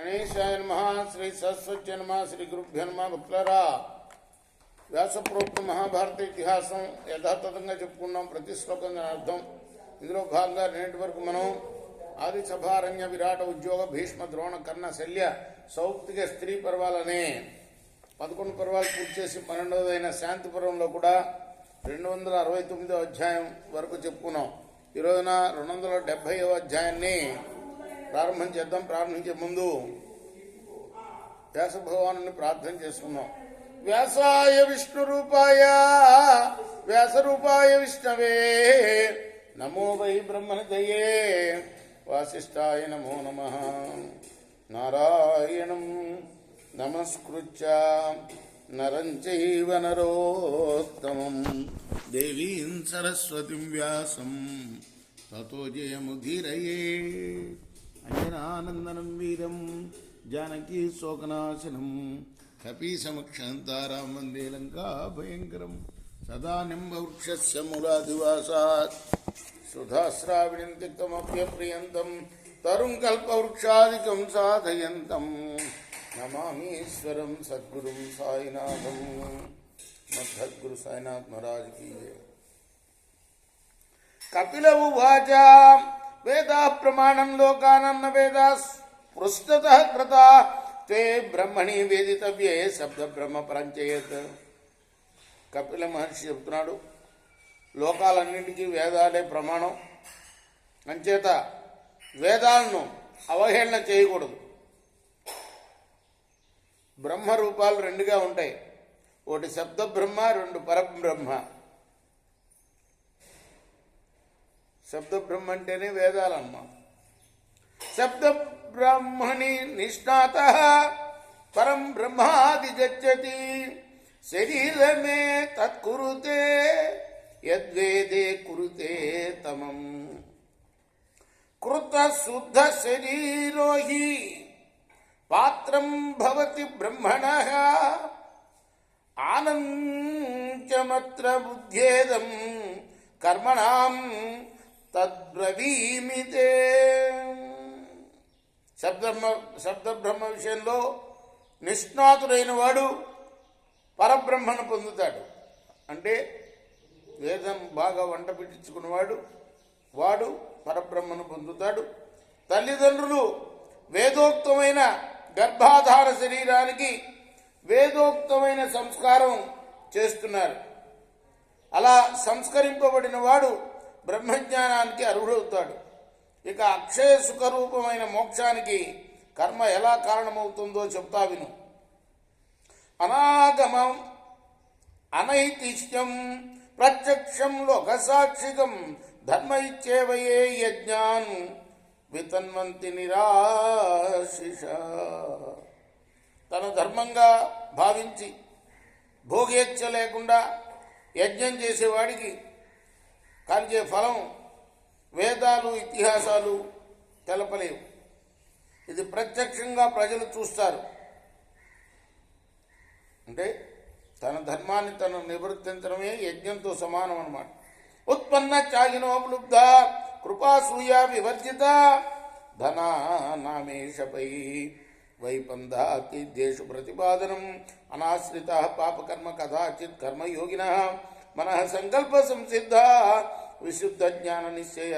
గణేశాయ నమః. శ్రీ సరస్వతి నమః. శ్రీ గురుభ్యో నమః. భక్తులారా, వ్యాసప్రోక్త మహాభారత ఇతిహాసం యథాతథంగా చెప్పుకున్నాం. ప్రతి శ్లోకం దాని అర్థం. ఇందులో భాగంగా నేటి వరకు మనం ఆది సభారణ్య విరాట ఉద్యోగ భీష్మ ద్రోణ కర్ణ శల్య సౌప్తిక స్త్రీ పర్వాలనే 11 పర్వాలు పూర్తి చేసి 12వదైన శాంతి పర్వంలో కూడా 269వ అధ్యాయం వరకు చెప్పుకున్నాం. ఈ రోజున 270వ అధ్యాయాన్ని ప్రారంభం చేద్దాం. ప్రారంభించే ముందు వ్యాస భగవాను ప్రార్థన చేసుకుందాం. వ్యాసాయ విష్ణు రూపాయ వ్యాస రూపాయ విష్ణవే నమో వై బ్రహ్మనిధయే వాసిష్ఠాయ నమో నమః. నారాయణం నమస్కృత్య నరం చైవ నరోత్తమం దేవీం సరస్వతిం వ్యాసం తతో జయముదీరయే. అంజనానందనం వీరం జానకీ శోకనాశనం కపీసమక్షంతారాం వందే లంకా భయంకరం. సదా నింబవృక్షస్య మూలాదివాసాత్ సుధాశ్రావిణిం తిక్తమప్యప్రియంతం తరుం కల్పవృక్షాదికం సాధయంతం నమామీశ్వరం సద్గురుం సాయినాథం. మద్గురు సాయినాథ్ మహారాజ్ కీ జై. కపిల ఉవాచ వేదా ప్రమాణం లోకానం న వేదా పృష్టతః కృతా తే బ్రహ్మణి వేదితవ్యే శబ్ద బ్రహ్మ పరంచేయత్. కపిల మహర్షి చెబుతున్నాడు, లోకాలన్నింటికీ వేదాలే ప్రమాణం, అంచేత వేదాలను అవహేళన చేయకూడదు. బ్రహ్మ రూపాలు 2గా ఉంటాయి, ఒకటి శబ్ద బ్రహ్మ, 2 పరబ్రహ్మ. శబ్ద బ్రహ్మ అంటేనే వేదాలమ్మా. శబ్ద బ్రహ్మణి నిష్ణాత పరం బ్రహ్మాది గచ్చతి శరీరమే తత్కురుతే యద్వేదే కురుతే తమం. కృత శుద్ధ శరీరో హి పాత్రం భవతి బ్రహ్మణః ఆనంచమత్ర బుద్ధ్యేదం కర్మణాం తద్బ్రవీమితే. శబ్దబ్రహ్మ విషయంలో నిష్ణాతుడైన వాడు పరబ్రహ్మను పొందుతాడు. అంటే వేదం బాగా వంట పెట్టించుకున్నవాడు వాడు పరబ్రహ్మను పొందుతాడు. తల్లిదండ్రులు వేదోక్తమైన గర్భాధార శరీరానికి వేదోక్తమైన సంస్కారం చేస్తున్నారు. అలా సంస్కరింపబడిన వాడు బ్రహ్మజ్ఞానానికి అర్హుడవుతాడు. ఇక అక్షయ సుఖరూపమైన మోక్షానికి కర్మ ఎలా కారణమవుతుందో చెప్తా విను. అనాగమం అనైతిష్యం ప్రత్యక్షం లోకసాక్షికం ధర్మ ఇచ్చేవయే యజ్ఞాన్ వితన్వంతి నిరాశిష. తన ధర్మంగా భావించి భోగేచ్ఛ లేకుండా యజ్ఞం చేసేవాడికి కలిగే ఫలం వేదాలు ఇతిహాసాలు తెలపలేవు. ఇది ప్రత్యక్షంగా ప్రజలు చూస్తారు. అంటే తన ధర్మాన్ని తను నివర్తించడమే యజ్ఞంతో సమానం అన్నమాట. ఉత్పన్న చాగినోపలుబ్ధ కృపాసూయ వివర్జిత ధనా నామేషపై వైపంధాతి దేశు ప్రతిపాదనం అనాశ్రిత పాపకర్మ కదాచిత్ కర్మయోగిన మనః సంకల్ప సంసిద్ధ విశుద్ధ జ్ఞాన నిశ్చయ.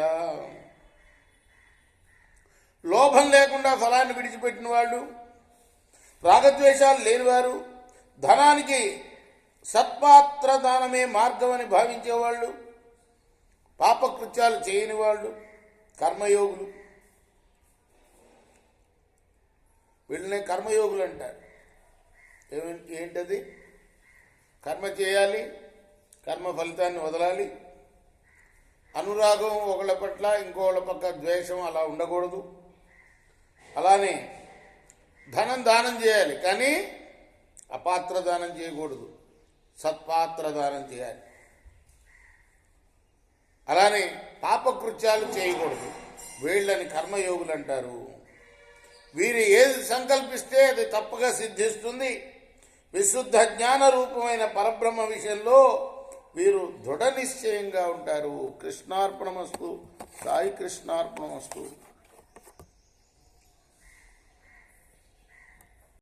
లోభం లేకుండా ఫలాన్ని విడిచిపెట్టిన వాళ్ళు, రాగద్వేషాలు లేనివారు, ధనానికి సత్పాత్ర దానమే మార్గం అని భావించేవాళ్ళు, పాపకృత్యాలు చేయని వాళ్ళు కర్మయోగులు. వీళ్ళనే కర్మయోగులు అంటారు. ఏంటది? కర్మ చేయాలి, కర్మ ఫలితాన్ని వదలాలి. అనురాగం ఒకళ్ళ పట్ల ఇంకోళ్ళ పక్క ద్వేషం అలా ఉండకూడదు. అలానే ధనం దానం చేయాలి, కానీ అపాత్ర దానం చేయకూడదు, సత్పాత్ర దానం చేయాలి. అలానే పాపకృత్యాలు చేయకూడదు. వీళ్ళని కర్మయోగులు అంటారు. వీరు ఏది సంకల్పిస్తే అది తప్పగా సిద్ధిస్తుంది. విశుద్ధ జ్ఞాన రూపమైన పరబ్రహ్మ విషయంలో వీరు దృఢ నిశ్చయంగా ఉంటారు. కృష్ణార్పణమస్తు. సాయి కృష్ణార్పణమస్తు.